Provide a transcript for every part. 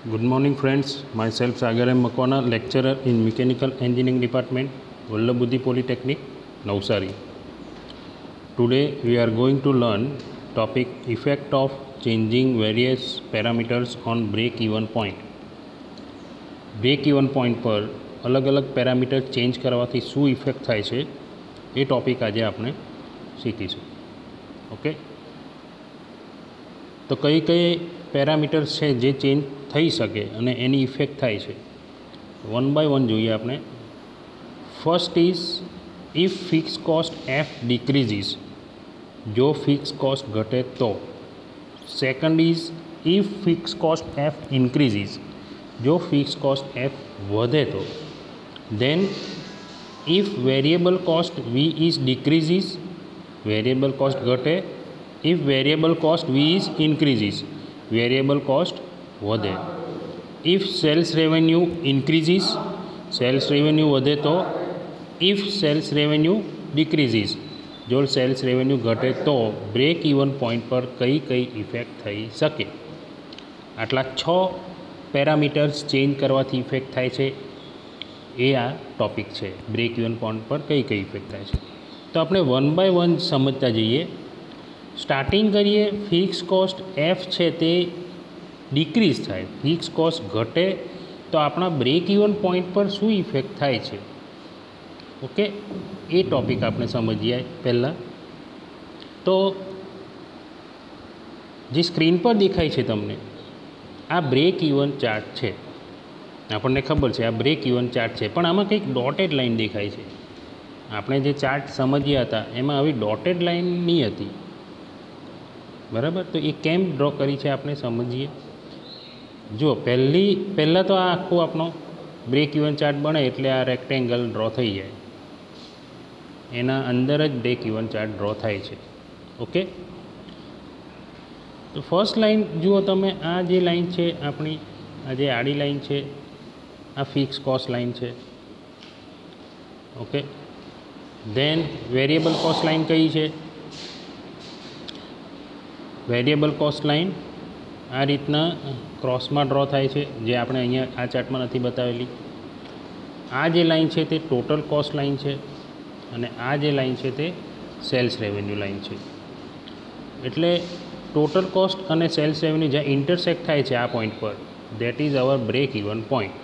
Good morning friends, myself Sagar M. Makwana, lecturer in Mechanical Engineering Department, Vallabh Polytechnic, Navsari. Today we are going to learn topic effect of changing various parameters on break-even point. Break-even point पर अलग अलग parameter change करवाથી શું effect થાય છે એ topic આજે આપણે શીખીશું. Okay, તો કઈ કઈ પેરામીટર્સ છે જે ચેન્જ થઈ શકે અને એની ઇફેક્ટ થાય છે, વન બાય વન જોઈએ આપણે. First is if fix cost F decreases, જો ફિક્સ કોસ્ટ ઘટે તો. Second is if fix cost F increases, જો ફિક્સ કોસ્ટ એફ વધે તો. Then if variable cost V is decreases, variable cost ઘટે. If variable cost V is increases, variable cost વધે. If sales revenue increases, sales revenue વધે તો. If sales revenue ડિક્રીઝિસ, જો cells revenue ઘટે તો break even point પર કઈ કઈ ઇફેક્ટ થઈ શકે. આટલા 6 પેરામીટર્સ ચેન્જ કરવાથી ઇફેક્ટ થાય છે, એ આ ટૉપિક છે. બ્રેક ઇવન પોઈન્ટ પર કઈ કઈ ઇફેક્ટ થાય છે તો આપણે વન બાય વન સમજતા જઈએ. સ્ટાર્ટિંગ કરીએ, ફિક્સ કોસ્ટ એફ છે તે ડિક્રીઝ થાય, ફિક્સ કોસ્ટ ઘટે તો આપણા બ્રેક ઇવન પોઈન્ટ પર શું ઇફેક્ટ થાય છે. ઓકે, એ ટૉપિક આપણે સમજીએ પહેલાં. તો જે સ્ક્રીન પર દેખાય છે તમને, આ બ્રેક ઇવન ચાર્ટ છે. આપણને ખબર છે આ બ્રેક ઇવન ચાર્ટ છે, પણ આમાં કંઈક ડોટેડ લાઇન દેખાય છે. આપણે જે ચાર્ટ સમજ્યા હતા એમાં આવી ડોટેડ લાઇન નહીં હતી, બરાબર. તો એ કેમ ડ્રો કરી છે આપણે સમજીએ. જો પહેલાં તો આ આખું આપણો બ્રેક ઇવન ચાર્ટ બને એટલે આ રેક્ટેંગલ ડ્રો થઈ જાય, એના અંદર જ બ્રેક ઇવન ચાર્ટ ડ્રો થાય છે. ઓકે, તો ફર્સ્ટ લાઇન જુઓ તમે, આ જે લાઇન છે આપણી, આ જે આડી લાઇન છે, આ ફિક્સ કોસ્ટ લાઇન છે. Okay, then variable cost line કઈ છે? વેરિયેબલ કોસ્ટ લાઇન આ રીતના ક્રોસમાં ડ્રો થાય છે, જે આપણે અહીંયા આ ચાર્ટમાં નથી બતાવેલી. આ જે લાઇન છે તે ટોટલ કોસ્ટ લાઇન છે, અને આ જે લાઇન છે તે સેલ્સ રેવન્યુ લાઇન છે. એટલે ટોટલ કોસ્ટ અને સેલ્સ રેવન્યુ જ્યાં ઇન્ટરસેક્ટ થાય છે આ પોઈન્ટ પર, that is our break even point.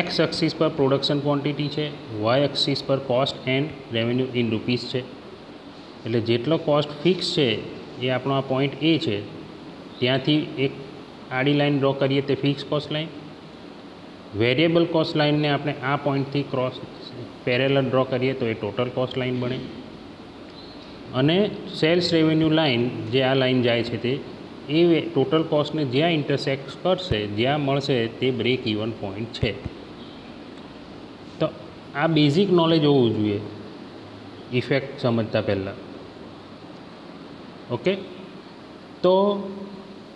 X axis પર પ્રોડક્શન ક્વોન્ટિટી છે, વાય એક્સિસ પર cost and revenue in rupees છે. એટલે જેટલો કોસ્ટ ફિક્સ છે એ આપણો આ પોઈન્ટ એ છે, ત્યાંથી એક આડી લાઇન ડ્રો કરીએ તે fix cost line. Variable cost લાઇનને આપણે આ પોઈન્ટથી ક્રોસ પેરેલલ ડ્રો કરીએ તો એ ટોટલ કોસ્ટ લાઇન બને. અને સેલ્સ રેવન્યુ લાઇન જે આ લાઇન જાય છે તે એ ટોટલ કોસ્ટને જ્યાં ઇન્ટરસેક્ટ કરશે, જ્યાં મળશે તે બ્રેક ઇવન પોઈન્ટ છે. તો આ બેઝિક નોલેજ હોવું જોઈએ ઇફેક્ટ સમજતા પહેલાં. ઓકે, તો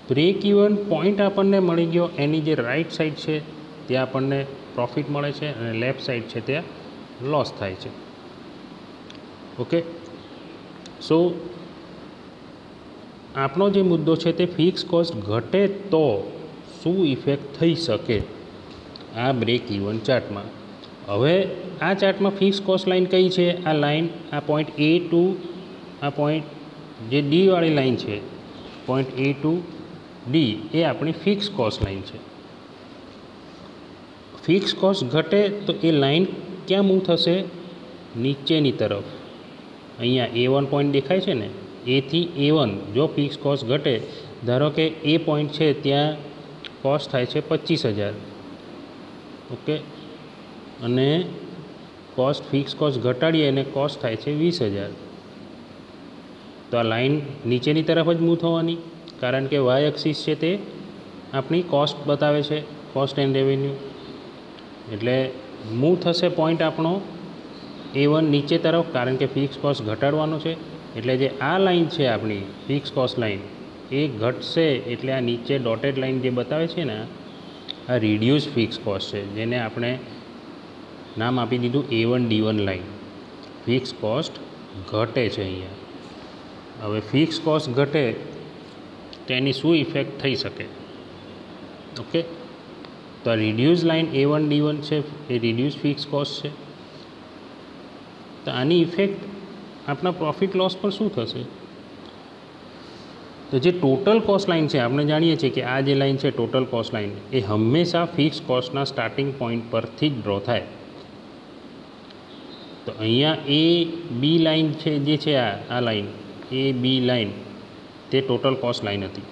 બ્રેક ઇવન પોઈન્ટ આપણને મળી ગયો. એની જે રાઈટ સાઈડ છે ત્યાં આપણને પ્રોફિટ મળે છે, અને લેફ્ટ સાઈડ છે ત્યાં લોસ થાય છે. ઓકે, સો આપણો જે મુદ્દો છે તે ફિક્સ કોસ્ટ ઘટે તો શું ઇફેક્ટ થઈ શકે આ બ્રેક ઇવન ચાર્ટમાં. હવે આ ચાર્ટમાં ફિક્સ કોસ્ટ લાઇન કઈ છે? આ લાઇન, આ પોઈન્ટ એ ટુ, આ પોઈન્ટ જે ડી વાળી લાઇન છે, પોઈન્ટ એ ટુ ડી, એ આપણી ફિક્સ કોસ્ટ લાઇન છે. ફિક્સ કોસ્ટ ઘટે તો એ લાઇન ક્યાં મૂવ થશે? નીચેની તરફ. અહીંયા A1 પોઈન્ટ દેખાય છે ને, એથી A1 જો ફિક્સ કોસ્ટ ઘટે, ધારો કે એ પોઈન્ટ છે ત્યાં કોસ્ટ થાય છે 25,000. ઓકે, અને કોસ્ટ ફિક્સ કોસ્ટ ઘટાડીએ અને કોસ્ટ થાય છે 20,000. તો આ લાઇન નીચેની તરફ જ મૂવ થવાની, કારણ કે વાય એક્સિસ છે તે આપણી કોસ્ટ બતાવે છે, કોસ્ટ એન્ડ રેવન્યુ. એટલે મૂવ થશે પોઈન્ટ આપણો A1 નીચે તરફ, કારણ કે ફિક્સ કોસ્ટ ઘટાડવાનો છે. એટલે જે આ લાઇન છે આપણી ફિક્સ કોસ્ટ લાઇન, એ ઘટશે. એટલે આ નીચે ડોટેડ લાઇન જે બતાવે છે ને, આ રિડ્યુસ ફિક્સ કોસ્ટ છે, જેને આપણે નામ આપી દીધું A1 D1 line. Fix cost ઘટે છે અહીંયા. હવે ફિક્સ કોસ્ટ ઘટે તો એની શું ઇફેક્ટ થઈ શકે? ઓકે, તો આ રિડ્યુસ લાઇન A1D1 છે એ રિડ્યુસ ફિક્સ કોસ્ટ છે. તો આની ઇફેક્ટ આપણા પ્રોફિટ લોસ પર શું થશે? તો જે ટોટલ કોસ્ટ લાઇન છે, આપણે જાણીએ છીએ કે આ જે લાઇન છે ટોટલ કોસ્ટ લાઇન, એ હંમેશા ફિક્સ કોસ્ટના સ્ટાર્ટિંગ પોઈન્ટ પરથી જ ડ્રો થાય. તો અહીંયા એ બી લાઇન છે જે છે આ લાઇન એ બી લાઇન તે ટોટલ કોસ્ટ લાઇન હતી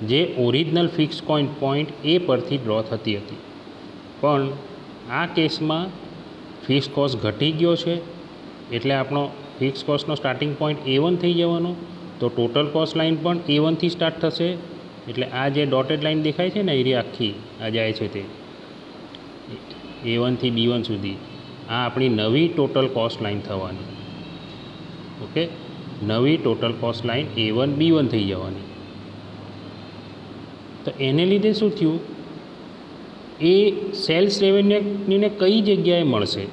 જે ઓરિજિનલ ફિક્સ પોઈન્ટ એ પરથી ડ્રો થતી હતી. પણ આ કેસમાં ફિક્સ કોસ્ટ ઘટી ગયો છે એટલે આપણો ફિક્સ કોસ્ટનો સ્ટાર્ટિંગ પોઈન્ટ A1 થઈ જવાનો. તો ટોટલ કોસ્ટ લાઇન પણ A1થી સ્ટાર્ટ થશે. એટલે આ જે ડોટેડ લાઇન દેખાય છે ને એરી આખી આ જાય છે તે A1 થી B1 સુધી, આ આપણી નવી ટોટલ કોસ્ટ લાઇન થવાની. ઓકે, નવી total cost line A1 B1 થઈ જવાની. તો એને લીધે શું થયું, એ સેલ્સ રેવન્યુને કઈ જગ્યાએ મળશે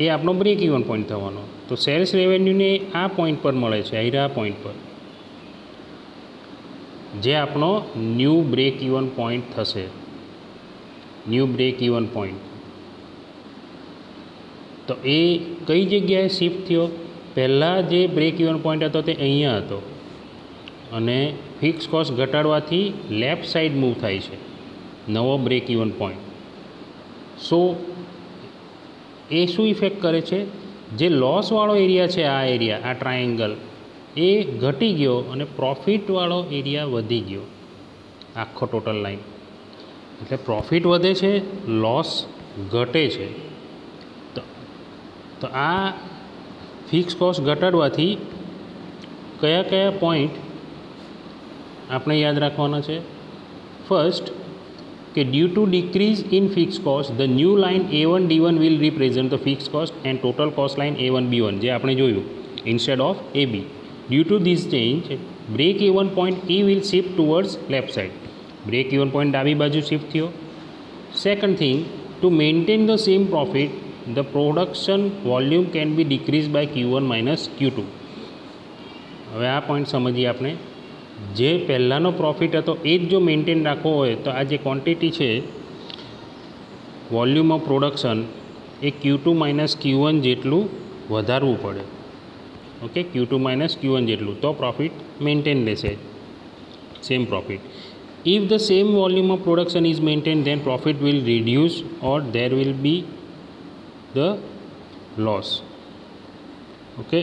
એ આપણો બ્રેક ઇવન પોઈન્ટ થવાનો. તો સેલ્સ રેવન્યુને આ પોઈન્ટ પર મળે છે, આ પોઈન્ટ પર, જે આપણો ન્યૂ બ્રેક ઇવન પોઈન્ટ થશે. ન્યૂ બ્રેક ઇવન પોઈન્ટ તો એ કઈ જગ્યાએ શિફ્ટ થયો? પહેલાં જે બ્રેક ઇવન પોઈન્ટ હતો તે અહીંયા હતો અને ફિક્સ કોસ્ટ ઘટાડવાથી લેફ્ટ સાઈડ મૂવ થાય છે નવો બ્રેક ઇવન પોઈન્ટ. સો એ શું ઇફેક્ટ કરે છે? જે લોસવાળો એરિયા છે, આ એરિયા, આ ટ્રાયેંગલ, એ ઘટી ગયો અને પ્રોફિટવાળો એરિયા વધી ગયો, આખો ટોટલ લાઈન. એટલે પ્રોફિટ વધે છે, લોસ ઘટે છે. તો આ ફિક્સ કોસ્ટ ઘટાડવાથી કયા કયા પોઈન્ટ આપણે યાદ રાખવાના છે? ફર્સ્ટ, કે due to decrease in fix cost the new line A1D1 will represent the fix cost and total cost line A1B1, જે આપણે જોયું, instead of AB. Due to this change break even point E will shift towards left side. Break even point ડાબી બાજુ shift થયો. Second thing, to maintain the same profit the production volume can be decrease by Q1 minus Q2. હવે આ point સમજીએ આપણે. જે પહેલાંનો profit હતો એ જ જો મેન્ટેન રાખવો હોય તો આ જે ક્વોન્ટિટી છે volume of production A Q2 minus Q1 જેટલું વધારવું પડે. ઓકે, Q2 માઇનસ Q1 જેટલું, તો પ્રોફિટ મેન્ટેન રહેશે, same profit. If the same volume of production is maintain then profit will reduce or there will be the loss. Okay,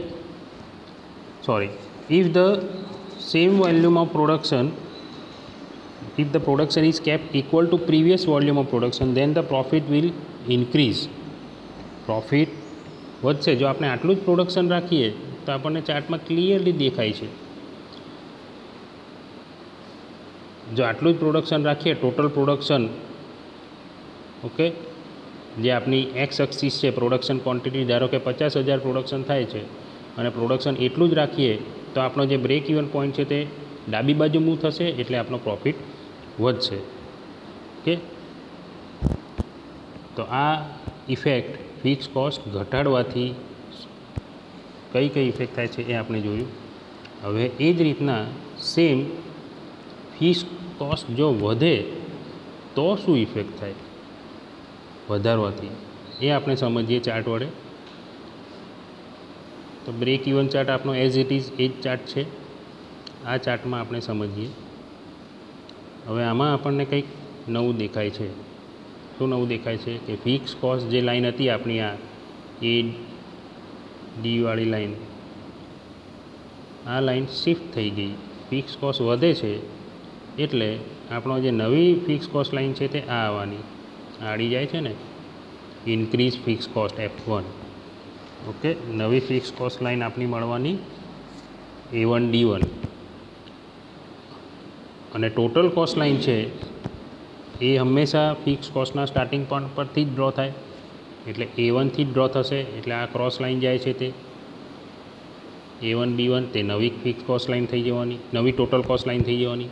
sorry, if the same volume of production, if the production is kept equal to previous volume of production, then the profit will increase. Profit વધશે. જો આપણે આટલું જ production રાખીએ તો આપણને ચાર્ટમાં clearly દેખાય છે. જો આટલું જ પ્રોડક્શન રાખીએ, ટોટલ પ્રોડક્શન, ઓકે, જે આપણી એક્સ એક્સિસ છે પ્રોડક્શન ક્વોન્ટિટી, ધારો કે 50,000 પ્રોડક્શન થાય છે અને પ્રોડક્શન એટલું જ રાખીએ તો આપણો જે બ્રેક ઇવન પોઈન્ટ છે તે ડાબી બાજુ મૂવ થશે એટલે આપણો પ્રોફિટ વધશે. ઓકે, તો આ ઇફેક્ટ ફિક્સ કોસ્ટ ઘટાડવાથી કઈ કઈ ઇફેક્ટ થાય છે એ આપણે જોયું. હવે એ જ રીતના સેમ ફિક્સ કોસ્ટ જો વધે તો શું ઇફેક્ટ થાય વધારવાથી, એ આપણે સમજીએ ચાર્ટ વડે. તો બ્રેક ઇવન ચાર્ટ આપણો એઝ ઇટ ઇઝ એ જ ચાર્ટ છે. આ ચાર્ટમાં આપણે સમજીએ. હવે આમાં આપણને કંઈક નવું દેખાય છે. શું નવું દેખાય છે? કે ફિક્સ કોસ્ટ જે લાઈન હતી આપણી, આ AD વાળી લાઈન, આ લાઈન શિફ્ટ થઈ ગઈ. ફિક્સ કોસ્ટ વધે છે એટલે આપણો જે નવી ફિક્સ કોસ્ટ લાઈન છે તે આ આવવાની, આડી જાય છે ને, increase fix cost F1. Okay, નવી ફિક્સ કોસ્ટ લાઈન આપણી મળવાની A1D1. અને ટોટલ કોસ્ટ લાઈન છે એ હંમેશા ફિક્સ કોસ્ટના સ્ટાર્ટિંગ પોઈન્ટ પરથી જ ડ્રો થાય એટલે A1થી જ ડ્રો થશે. એટલે આ ક્રોસ લાઈન જાય છે તે A1B1 તે નવી ફિક્સ કોસ્ટ લાઈન થઈ જવાની, નવી ટોટલ કોસ્ટ લાઈન થઈ જવાની.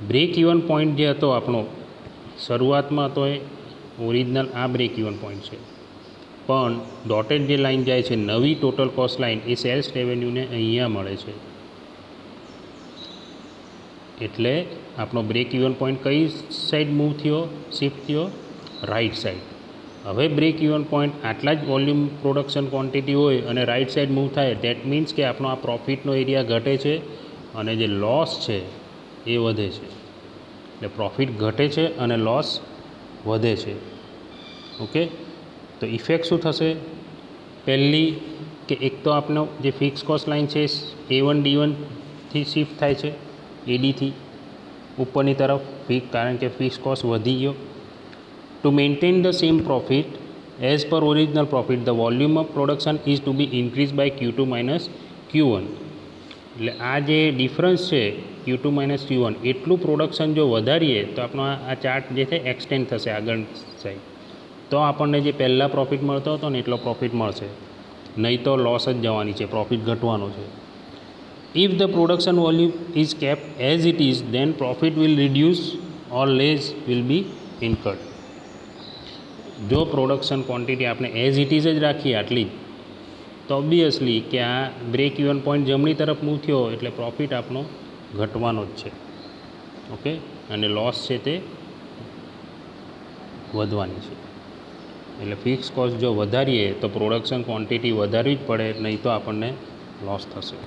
બ્રેક ઇવન પોઈન્ટ જે હતો આપણો શરૂઆતમાં હતો એ ઓરિજિનલ આ બ્રેક ઇવન પોઈન્ટ છે, પણ ડોટેડ જે લાઈન જાય છે નવી ટોટલ કોસ્ટ લાઈન એ સેલ્સ રેવન્યુને અહીંયા મળે છે. એટલે આપણો બ્રેક ઇવન પોઈન્ટ કઈ સાઈડ મૂવ થયો, શિફ્ટ થયો? Right side. હવે બ્રેક ઇવન પોઈન્ટ આટલા જ વોલ્યુમ પ્રોડક્શન ક્વોન્ટિટી હોય અને રાઈટ સાઈડ મૂવ થાય, દેટ મીન્સ કે આપણો આ પ્રોફિટનો એરિયા ઘટે છે અને જે લોસ છે એ વધે છે. એટલે પ્રોફિટ ઘટે છે અને લોસ વધે છે. ઓકે, તો ઇફેક્ટ શું થશે? પહેલી કે એક તો આપણો જે ફિક્સ કોસ્ટ લાઇન છે A1 D1થી શિફ્ટ થાય છે ADથી ઉપરની તરફ, કારણ કે ફિક્સ કોસ્ટ વધી ગયો. To maintain the same profit as per original profit the volume of production is to be increase by Q2 minus Q1. એટલે આ જે ડિફરન્સ છે Q2 માઇનસ Q1 એટલું પ્રોડક્શન જો વધારીએ તો આપણો આ ચાર્ટ જે છે એક્સટેન્ડ થશે આગળ સાઈડ, તો આપણને જે પહેલાં પ્રોફિટ મળતો હતો ને એટલો પ્રોફિટ મળશે, નહીં તો લોસ જ જવાની છે, પ્રોફિટ ઘટવાનો છે. If the production volume is kept as it is then profit will reduce or less will be incurred. જો પ્રોડક્શન ક્વોન્ટિટી આપણે એઝ ઇટ ઇઝ જ રાખીએ આટલી જ, તો ઓબ્વિયસલી કે આ બ્રેક ઇવન પોઈન્ટ જમણી તરફ મૂવ થયો એટલે પ્રોફિટ આપણો ઘટવાનો જ છે. ઓકે, અને લોસ છે તે વધવાની છે. એટલે ફિક્સ કોસ્ટ જો વધારીએ તો પ્રોડક્શન ક્વોન્ટિટી વધારવી જ પડે, નહીં તો આપણને લોસ થશે.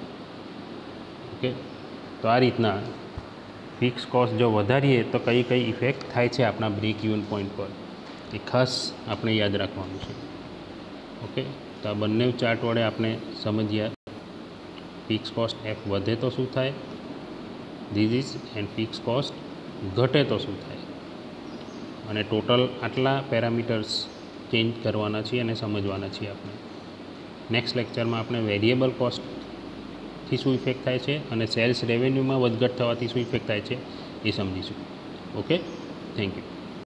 ઓકે, તો આ રીતના ફિક્સ કોસ્ટ જો વધારીએ તો કઈ કઈ ઇફેક્ટ થાય છે આપણા બ્રેક ઇવન પોઈન્ટ પર, એ ખાસ આપણે યાદ રાખવાનું છે. ઓકે, તો આ બંને ચાર્ટ વડે આપણે સમજ્યા ફિક્સ કોસ્ટ F વધે તો શું થાય, this is, and fix cost ઘટે તો શું થાય, અને ટોટલ આટલા પેરામીટર્સ ચેન્જ કરવાના છીએ અને સમજવાના છીએ આપણે. નેક્સ્ટ લેક્ચરમાં આપણે વેરિયેબલ કોસ્ટથી શું ઇફેક્ટ થાય છે અને સેલ્સ રેવન્યુમાં વધઘટ થવાથી શું ઇફેક્ટ થાય છે એ સમજીશું. Okay, thank you.